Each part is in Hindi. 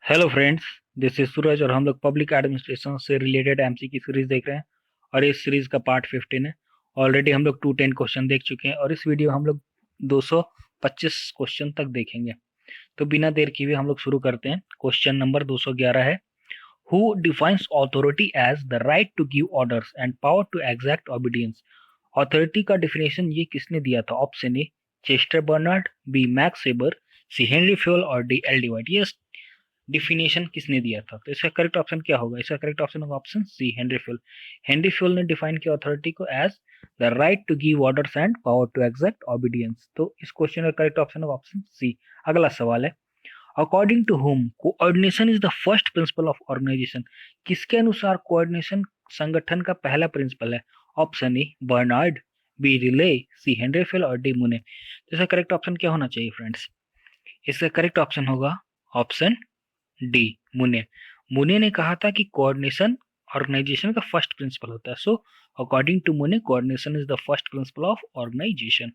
हेलो फ्रेंड्स, दिस इज सूरज और हम लोग पब्लिक एडमिनिस्ट्रेशन से रिलेटेड एमसी की सीरीज देख रहे हैं। और इस सीरीज का पार्ट 15 है। ऑलरेडी हम लोग 210 क्वेश्चन देख चुके हैं और इस वीडियो में हम लोग 225 क्वेश्चन तक देखेंगे। तो बिना देर किए हुए हम लोग शुरू करते हैं। क्वेश्चन नंबर 211 है, who defines authority as the right to give orders and power to exact obedience. Authority का डिफिनेशन ये किसने दिया था? Option A Chester Barnard, B Max Weber, C Henry Fayol और डी एल डी वाइट। ये डिफिनेशन किसने दिया था? तो इसका करेक्ट ऑप्शन क्या होगा? इसका करेक्ट ऑप्शन होगा option C, Henry Fayol. Henry Fayol ने डिफाइन किया अथॉरिटी को as the right to give orders and power to exact obedience. तो इस क्वेश्चन का करेक्ट ऑप्शन होगा ऑप्शन सी। अगला सवाल है, according to whom coordination is the first principle of organisation. किसके अनुसार कोऑर्डिनेशन संगठन का पहला प्रिंसिपल है? Option A Barnard, B Reiley, C Henry Fayol और डी मुने। तो इसका करेक्ट ऑप्शन क्या होना चाहिए फ्रेंड्स? इसका करेक्ट ऑप्शन होगा ऑप्शन डी, मुने। मुने ने कहा था कि कोऑर्डिनेशन ऑर्गेनाइजेशन का फर्स्ट प्रिंसिपल होता है। So according to Mooney coordination is the first principle of organization.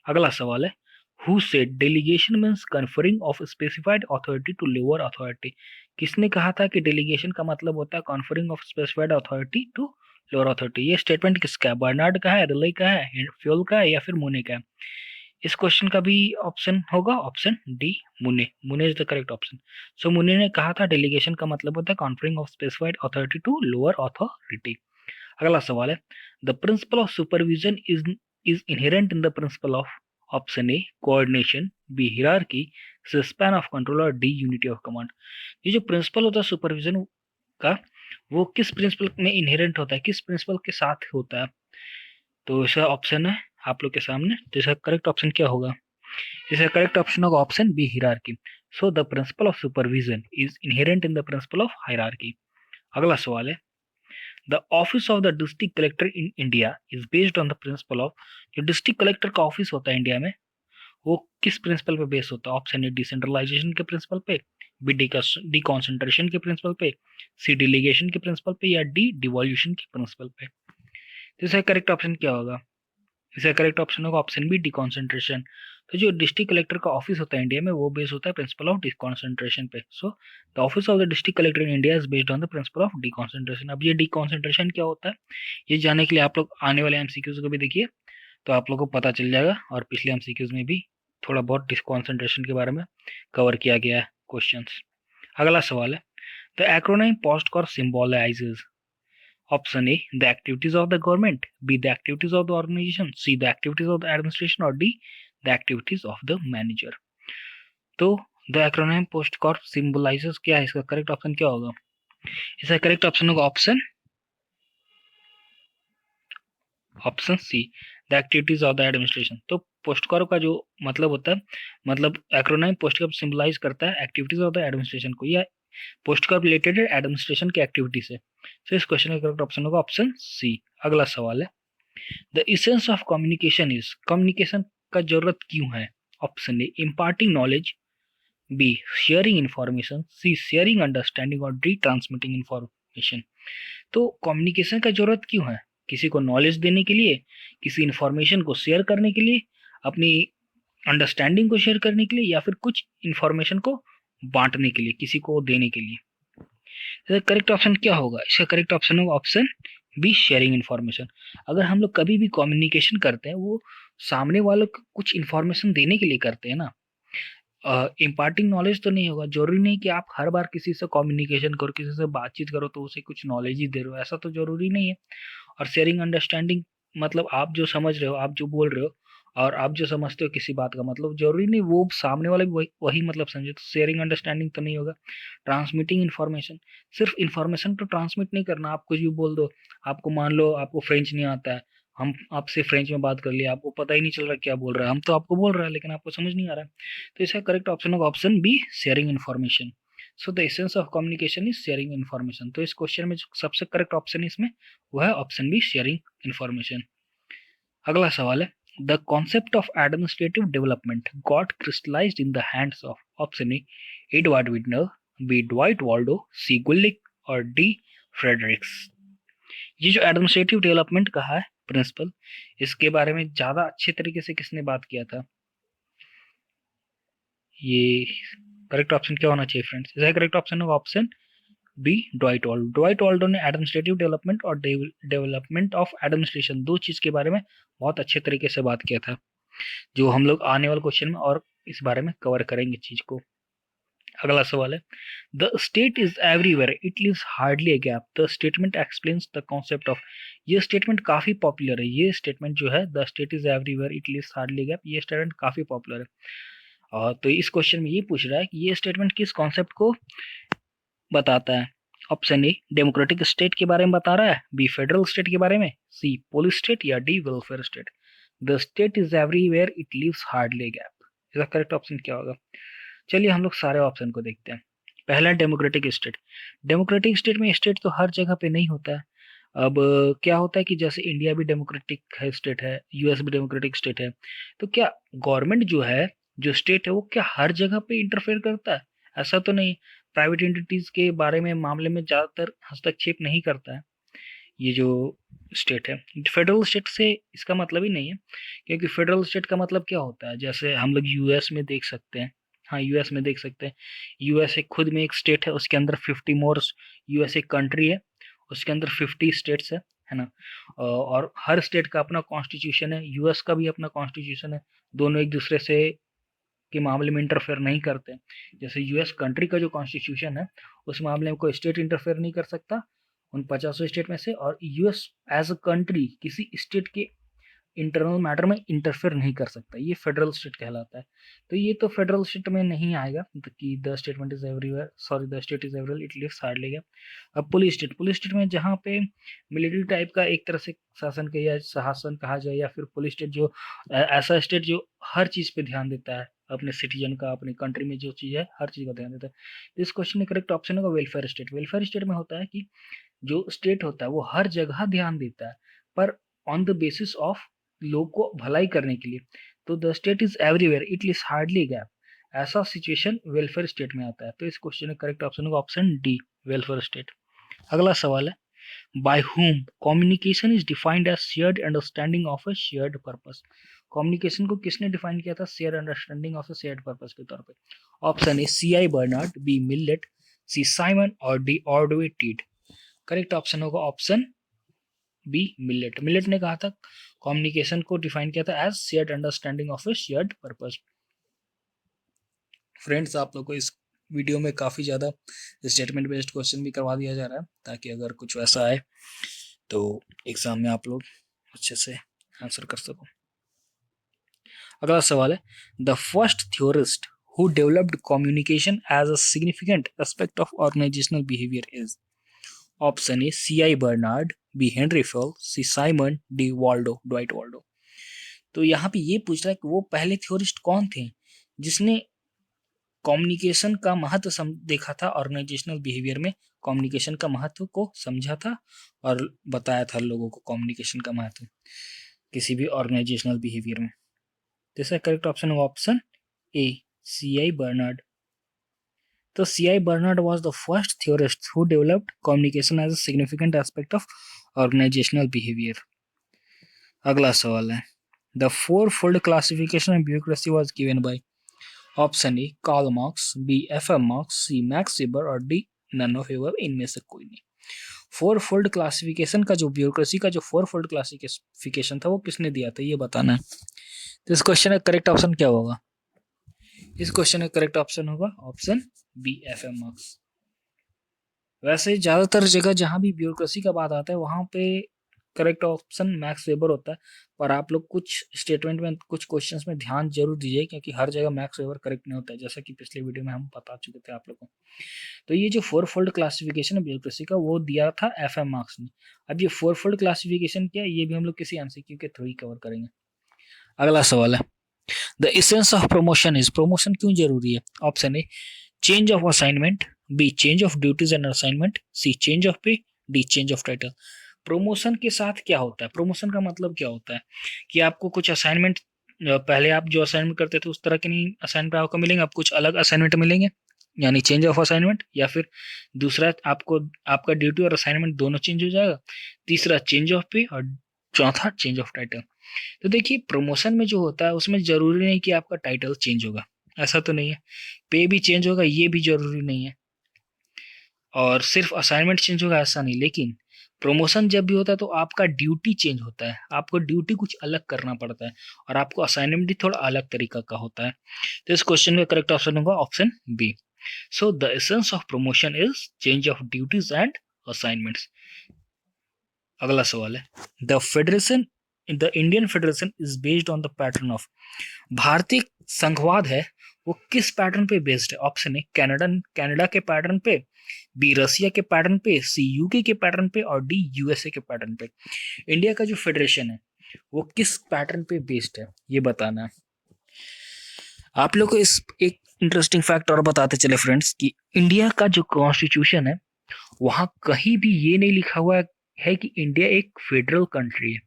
अगला सवाल है, who said delegation means conferring of specified authority to lower authority. किसने कहा था कि डेलीगेशन का मतलब होता है conferring of specified authority to lower authority? ये स्टेटमेंट किसका है? बर्नार्ड का है, रिले का है, फ्योल का है या फिर मुने का है? इस क्वेश्चन का भी ऑप्शन होगा option D, Mooney. Mooney is the correct option. So Mooney ने कहा था डेलीगेशन का मतलब होता है conferring of specified authority to lower authority. अगला सवाल है, the principle of supervision is inherent in the principle of. Option A coordination, B hierarchy, C span of control और डी यूनिटी ऑफ कमांड। ये जो प्रिंसिपल होता है सुपरविजन का, वो किस प्रिंसिपल में इनहेरेंट होता है, किस प्रिंसिपल के साथ होता है? तो इसका ऑप्शन है आप लोग के सामने। तो इसका करेक्ट ऑप्शन क्या होगा? इसका करेक्ट ऑप्शन होगा option B, hierarchy. So the principle of supervision is inherent in the principle of hierarchy. अगला सवाल है, the office of the district collector in India is based on the principle of. जो डिस्ट्रिक्ट कलेक्टर का ऑफिस होता है इंडिया में, वो किस प्रिंसिपल पे बेस होता है? ऑप्शन ए डिसेंट्रलाइजेशन के प्रिंसिपल पे, बी डी कॉन्सेंट्रेशन के प्रिंसिपल पे, सी डिलीगेशन के प्रिंसिपल पे या डी डिवॉल्यूशन के प्रिंसिपल पे। तो इसका करेक्ट ऑप्शन क्या होगा? इसका करेक्ट ऑप्शन होगा ऑप्शन बी, डिकॉन्सेंट्रेशन। तो जो डिस्ट्रिक्ट कलेक्टर का ऑफिस होता है इंडिया में, वो बेस होता है प्रिंसिपल ऑफ डिकॉन्सेंट्रेशन पे। So the office of the district collector in India is based on the principle of deconcentration. अब ये डिकॉन्सेंट्रेशन क्या होता है, ये जानने के लिए आप लोग आने वाले एमसीक्यूज को भी देखिए, तो आप लोगों को पता चल जाएगा। और पिछले एमसीक्यूज में भी थोड़ा बहुत डिकॉन्सेंट्रेशन के बारे में कवर किया गया है क्वेश्चन। अगला सवाल है, the acronym POSDCORB symbolises. Option A, the activities of the government, B, the activities of the organization, C, the activities of the administration or D, the activities of the manager। तो the acronym POSDCORB symbolizes क्या है? इसका करेक्ट ऑप्शन क्या होगा? इसका करेक्ट ऑप्शन होगा option option C, the activities of the administration. तो पोस्ट कॉर्प का जो मतलब होता है, मतलब एक्रोनिम पोस्ट कॉर्प सिंबलाइज करता है एक्टिविटीज ऑफ द एडमिनिस्ट्रेशन को, या पोस्ट कॉर्प रिलेटेड एडमिनिस्ट्रेशन की एक्टिविटी से। तो इस क्वेश्चन का करेक्ट ऑप्शन होगा ऑप्शन सी। अगला सवाल है, the essence of communication is. Communication का जरूरत क्यों है? Option A imparting knowledge, B sharing information, C sharing understanding और डी ट्रांसमिटिंग इंफॉर्मेशन। तो कम्युनिकेशन का जरूरत क्यों है? किसी को नॉलेज देने के लिए, किसी इंफॉर्मेशन को शेयर करने के लिए, अपनी अंडरस्टैंडिंग को शेयर करने के लिए, या फिर कुछ इंफॉर्मेशन को बांटने के लिए, किसी को देने के लिए। इसका करेक्ट ऑप्शन क्या होगा? इसका करेक्ट ऑप्शन होगा ऑप्शन बी, शेयरिंग इन्फॉर्मेशन। अगर हम लोग कभी भी कम्युनिकेशन करते हैं, वो सामने वालों को कुछ इन्फॉर्मेशन देने के लिए करते हैं ना। इम्पार्टिंग नॉलेज तो नहीं होगा। जरूरी नहीं कि आप हर बार किसी से कम्युनिकेशन करो, किसी से बातचीत करो तो उसे कुछ नॉलेज ही दे रहे हो, ऐसा तो जरूरी नहीं है। और शेयरिंग अंडरस्टैंडिंग मतलब आप जो समझ रहे हो, आप जो बोल रहे हो और आप जो समझते हो किसी बात का मतलब, जरूरी नहीं वो सामने वाले भी वही मतलब समझे, तो शेयरिंग अंडरस्टैंडिंग तो नहीं होगा। ट्रांसमिटिंग इन्फॉर्मेशन, सिर्फ इन्फॉर्मेशन तो ट्रांसमिट नहीं करना, आप कुछ भी बोल दो। आपको मान लो आपको फ्रेंच नहीं आता है, हम आपसे फ्रेंच में बात कर लिया, आपको पता ही नहीं चल रहा क्या बोल रहा है, हम तो आपको बोल रहे हैं लेकिन आपको समझ नहीं आ रहा है। तो इसका करेक्ट ऑप्शन होगा option B, sharing information. So the essence of communication is sharing information. तो इस क्वेश्चन में जो सबसे करेक्ट ऑप्शन है इसमें, वो है ऑप्शन बी, शेयरिंग इन्फॉर्मेशन। अगला सवाल है, the concept of administrative development got crystallised in the hands of. Option A Edward Weidner, B Dwight Waldo, C Gulick और डी फ्रेडरिक्स। ये जो एडमिनिस्ट्रेटिव डेवलपमेंट कहा है प्रिंसिपल, इसके बारे में ज्यादा अच्छे तरीके से किसने बात किया था? ये करेक्ट ऑप्शन क्या होना चाहिए फ्रेंड्स? इसका करेक्ट ऑप्शन होगा option B, Dwight Waldo. Dwight Waldo ने एडमिनिस्ट्रेटिव डेवलपमेंट और डेवलपमेंट ऑफ एडमिनिस्ट्रेशन, दो चीज के बारे में बहुत अच्छे तरीके से बात किया था, जो हम लोग आने वाले क्वेश्चन में और इस बारे में कवर करेंगे चीज को। अगला सवाल है, the state is everywhere it leaves hardly a gap, the statement explains the concept of. ये स्टेटमेंट काफी पॉपुलर है, ये स्टेटमेंट जो है the state is everywhere it leaves hardly a gap, ये स्टेटमेंट काफी पॉपुलर है। तो इस क्वेश्चन में ये पूछ रहा है कि ये स्टेटमेंट किस कॉन्सेप्ट को बताता है? ऑप्शन ए, डेमोक्रेटिक स्टेट के बारे में बता रहा है, बी, फेडरल स्टेट के बारे में, सी, पोलिस स्टेट, या D, welfare state. The state is everywhere it leaves hardly gap, इसका करेक्ट ऑप्शन क्या होगा? चलिए हम लोग सारे ऑप्शन को देखते हैं। पहला, डेमोक्रेटिक स्टेट। डेमोक्रेटिक स्टेट में स्टेट तो हर जगह पे नहीं होता है। अब क्या होता है कि जैसे इंडिया भी डेमोक्रेटिक है स्टेट है, यूएस भी डेमोक्रेटिक स्टेट है, तो क्या गवर्नमेंट जो है, जो स्टेट है, वो क्या हर जगह पे इंटरफेयर करता है? ऐसा तो नहीं। प्राइवेट एंटिटीज के बारे में मामले में ज्यादातर हस्तक्षेप नहीं करता है ये जो स्टेट है। फेडरल स्टेट से इसका मतलब ही नहीं है, क्योंकि फेडरल स्टेट का मतलब क्या होता है, जैसे हम लोग यूएस में देख सकते हैं। हाँ, यूएस में देख सकते हैं, यूएस एक खुद में एक स्टेट है, उसके अंदर 50 मोर, यूएस एक कंट्री है, उसके अंदर 50 स्टेट्स है ना। और हर स्टेट का अपना कॉन्स्टिट्यूशन है, यूएस का भी अपना कॉन्स्टिट्यूशन है, दोनों एक दूसरे से के मामले में इंटरफेयर नहीं करते। जैसे यूएस कंट्री का जो कॉन्स्टिट्यूशन है, उस मामले में कोई स्टेट इंटरफेयर नहीं कर सकता उन 50 स्टेट में से, और यूएस एज अ कंट्री किसी स्टेट के इंटरनल मैटर में इंटरफेयर नहीं कर सकता, ये फेडरल स्टेट कहलाता है। तो ये तो फेडरल स्टेट में नहीं आएगा कि the statement is everywhere, sorry, the state is everywhere it leaves hardly gap. अब पुलिस स्टेट, पुलिस स्टेट में जहाँ पे मिलिट्री टाइप का एक तरह से शासन का या शासन कहा जाए, या फिर पुलिस स्टेट जो ऐसा स्टेट जो हर चीज पे ध्यान देता है, अपने सिटीजन का, अपनी कंट्री में जो चीज है हर चीज का ध्यान देता है। तो इस क्वेश्चन में करेक्ट ऑप्शन होगा वेलफेयर स्टेट। वेलफेयर स्टेट में होता है कि जो स्टेट होता है वो हर जगह ध्यान देता है, पर ऑन द बेसिस ऑफ लोग को भलाई करने के लिए। तो the state is everywhere it leaves hardly gap, ऐसा सिचुएशन वेलफेयर स्टेट में आता है। तो इस क्वेश्चन में करेक्ट ऑप्शन होगा ऑप्शन डी, वेलफेयर स्टेट। अगला सवाल है, bye whom communication is defined as shared understanding of a shared purpose। Communication को किसने डिफाइन किया था share understanding of a shared purpose के तौर पे? Option A, C I Barnard, B, Millett, C, Simon, और D, Ordway Tead. Correct option होगा ऑप्शन बी, मिलेट। मिलेट ने कहा था कम्युनिकेशन को डिफाइन किया था as shared understanding of a shared purpose. Friends, आप लोग को इस वीडियो में काफ़ी ज़्यादा स्टेटमेंट बेस्ड क्वेश्चन भी करवा दिया जा रहा है, ताकि अगर कुछ वैसा आए तो एग्जाम में आप लोग अच्छे से आंसर कर सको। अगला सवाल है, the first theorist who developed communication as a significant aspect of organisational behaviour is. Option A, C I Barnard, B, Henry Fayol, C, Simon, D, Waldo, Dwight Waldo. तो यहाँ पे ये पूछ रहा है कि वो पहले थ्योरिस्ट कौन थे जिसने कम्युनिकेशन का महत्व देखा था, ऑर्गेनाइजेशनल बिहेवियर में कम्युनिकेशन का महत्व को समझा था और बताया था लोगों को कम्युनिकेशन का महत्व किसी भी ऑर्गेनाइजेशनल बिहेवियर में। तो इसका करेक्ट ऑप्शन होगा option A, C I Barnard. तो C I Barnard was the first theorist who developed communication as a significant aspect of organisational behaviour. अगला सवाल है, the four fold classification of bureaucracy was given by. Option A, Karl Marx, B, F M Marx, C, Max Weber, और डी, नन ऑफ एबव, इनमें से कोई नहीं। फोर फोल्ड क्लासिफिकेशन का जो ब्यूरोक्रेसी का जो फोर फोल्ड क्लासिफिकेशन था वो किसने दिया था, ये बताना है। तो इस क्वेश्चन का करेक्ट ऑप्शन क्या होगा? इस क्वेश्चन का करेक्ट ऑप्शन होगा option B, F M Marx. वैसे ज्यादातर जगह जहां भी ब्यूरोक्रेसी का बात आता है वहां पे करेक्ट ऑप्शन मैक्स वेबर होता है, पर आप लोग कुछ स्टेटमेंट में, कुछ क्वेश्चंस में ध्यान जरूर दीजिए, क्योंकि हर जगह मैक्स वेबर करेक्ट नहीं होता है, जैसा कि पिछले वीडियो में हम बता चुके थे आप लोगों को। तो ये जो फोर फोल्ड क्लासिफिकेशन है ब्यूरोक्रेसी का, वो दिया था एफ एम मार्क्स ने। अब ये फोर फोल्ड क्लासिफिकेशन क्या है, ये भी हम लोग किसी एमसीक्यू के थ्रू ही कवर करेंगे। अगला सवाल है, the essence of promotion is, promotion क्यों जरूरी है? Option A, change of assignment, B, change of duties and assignment, C, change of pay, D, change of title. Promotion के साथ क्या होता है? प्रमोशन का मतलब क्या होता है कि आपको कुछ असाइनमेंट, पहले आप जो असाइनमेंट करते थे उस तरह के नहीं असाइनमेंट आपको मिलेंगे, आप कुछ अलग असाइनमेंट मिलेंगे, यानी चेंज ऑफ असाइनमेंट। या फिर दूसरा, आपको आपका ड्यूटी और असाइनमेंट दोनों चेंज हो जाएगा। तीसरा, चेंज ऑफ पे, और चौथा, चेंज ऑफ टाइटल। तो देखिए, प्रमोशन में जो होता है उसमें जरूरी नहीं कि आपका टाइटल चेंज होगा। ऐसा तो नहीं है। पे भी चेंज होगा ये भी जरूरी नहीं है, और सिर्फ असाइनमेंट चेंज होगा ऐसा नहीं। लेकिन प्रमोशन जब भी होता है तो आपका ड्यूटी चेंज होता है, आपको ड्यूटी कुछ अलग करना पड़ता है, और आपको असाइनमेंट भी थोड़ा अलग तरीका का होता है। तो इस क्वेश्चन का करेक्ट ऑप्शन होगा option B. So the essence of promotion is change of duties and assignments. अगला सवाल है, the federation the Indian federation is based on the pattern of, भारतीय संघवाद है वो किस पैटर्न पे बेस्ड है? ऑप्शन ए कनाडा कनाडा के पैटर्न पे, बी रसिया के पैटर्न पे, सी यूके के पैटर्न पे, और डी यूएसए के पैटर्न पे। इंडिया का जो फेडरेशन है वो किस पैटर्न पे बेस्ड है ये बताना है। आप लोग को इस एक इंटरेस्टिंग फैक्ट और बताते चले फ्रेंड्स कि इंडिया का जो कॉन्स्टिट्यूशन है वहां कहीं भी ये नहीं लिखा हुआ है कि इंडिया एक फेडरल कंट्री है।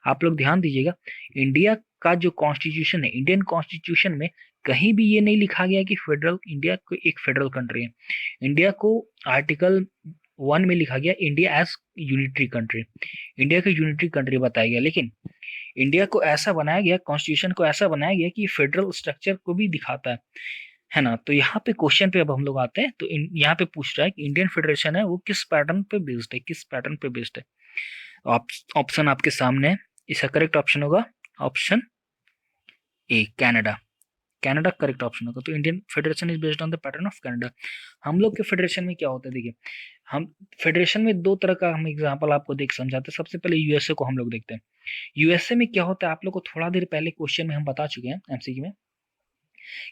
आप लोग ध्यान दीजिएगा, इंडिया का जो कॉन्स्टिट्यूशन है, इंडियन कॉन्स्टिट्यूशन में कहीं भी ये नहीं लिखा गया कि फेडरल इंडिया को एक फेडरल कंट्री है। इंडिया को आर्टिकल 1 में लिखा गया India as unitary country, India को यूनिटरी कंट्री बताया गया। लेकिन इंडिया को ऐसा बनाया गया, कॉन्स्टिट्यूशन को ऐसा बनाया गया कि फेडरल स्ट्रक्चर को भी दिखाता है ना। तो यहाँ पे क्वेश्चन पे अब हम लोग आते हैं। तो यहाँ पे पूछ रहा है कि इंडियन फेडरेशन है वो किस पैटर्न पे बेस्ड है, किस पैटर्न पे बेस्ड है। ऑप्शन आपके सामने है, इसका करेक्ट ऑप्शन होगा option A Canada. Canada correct option होगा। तो Indian federation is based on the pattern of Canada. हम लोग के फेडरेशन में क्या होता है, देखिए हम फेडरेशन में दो तरह का हम एग्जांपल आपको देख समझाते हैं। सबसे पहले यूएसए को हम लोग देखते हैं। यूएसए में क्या होता है, आप लोग को थोड़ा देर पहले क्वेश्चन में हम बता चुके हैं एमसीक्यू में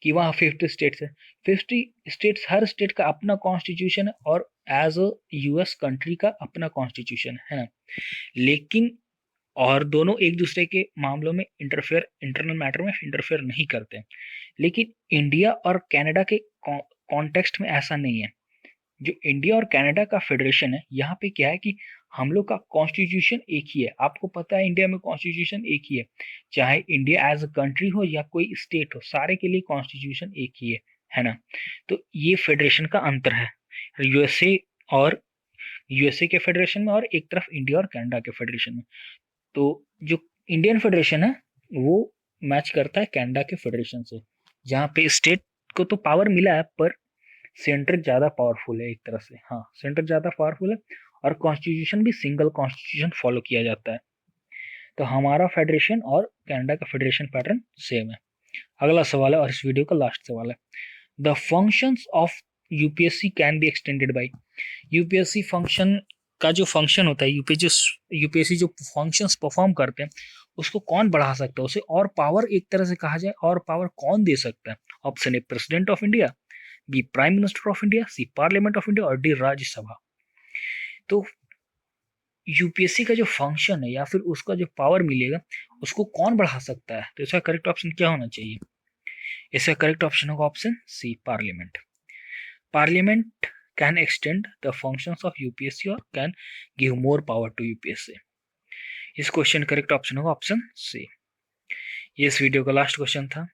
कि वहाँ 50 स्टेट्स है। 50 स्टेट्स, हर स्टेट का अपना कॉन्स्टिट्यूशन है और एज अ यूएस कंट्री का अपना कॉन्स्टिट्यूशन है ना। लेकिन और दोनों एक दूसरे के मामलों में इंटरफेयर, इंटरनल मैटर में इंटरफेयर नहीं करते। लेकिन इंडिया और कनाडा के कॉन्टेक्स्ट में ऐसा नहीं है। जो इंडिया और कनाडा का फेडरेशन है, यहाँ पे क्या है कि हम लोग का कॉन्स्टिट्यूशन एक ही है। आपको पता है इंडिया में कॉन्स्टिट्यूशन एक ही है, चाहे इंडिया एज अ कंट्री हो या कोई स्टेट हो, सारे के लिए कॉन्स्टिट्यूशन एक ही है ना। तो ये फेडरेशन का अंतर है यूएसए और यूएसए के फेडरेशन में, और एक तरफ इंडिया और कनाडा के फेडरेशन में। तो जो इंडियन फेडरेशन है वो मैच करता है कनाडा के फेडरेशन से, जहाँ पे स्टेट को तो पावर मिला है पर सेंटर ज्यादा पावरफुल है एक तरह से। हाँ, सेंटर ज्यादा पावरफुल है और कॉन्स्टिट्यूशन भी सिंगल कॉन्स्टिट्यूशन फॉलो किया जाता है। तो हमारा फेडरेशन और कनाडा का फेडरेशन पैटर्न सेम है। अगला सवाल है और इस वीडियो का लास्ट सवाल है, the functions of UPSC can be extended by. UPSC function का जो फंक्शन होता है, यूपीएससी जो फंक्शंस परफॉर्म करते हैं उसको कौन बढ़ा सकता है, उसे और पावर एक तरह से कहा जाए, और पावर कौन दे सकता है? Option A president of India, B prime minister of India, C parliament of India, और डी राज्यसभा। तो यूपीएससी का जो फंक्शन है या फिर उसका जो पावर मिलेगा उसको कौन बढ़ा सकता है? तो इसका करेक्ट ऑप्शन क्या होना चाहिए? इसका करेक्ट ऑप्शन होगा option C parliament. Parliament can extend the functions of UPSC और can give more power to UPSC. इस क्वेश्चन करेक्ट ऑप्शन होगा ऑप्शन सी। ये इस वीडियो का लास्ट क्वेश्चन था।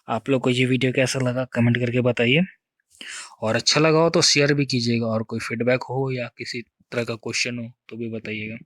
आप लोग को ये वीडियो कैसा लगा कमेंट करके बताइए, और अच्छा लगा हो तो शेयर भी कीजिएगा, और कोई फीडबैक हो या किसी तरह का क्वेश्चन हो तो भी बताइएगा।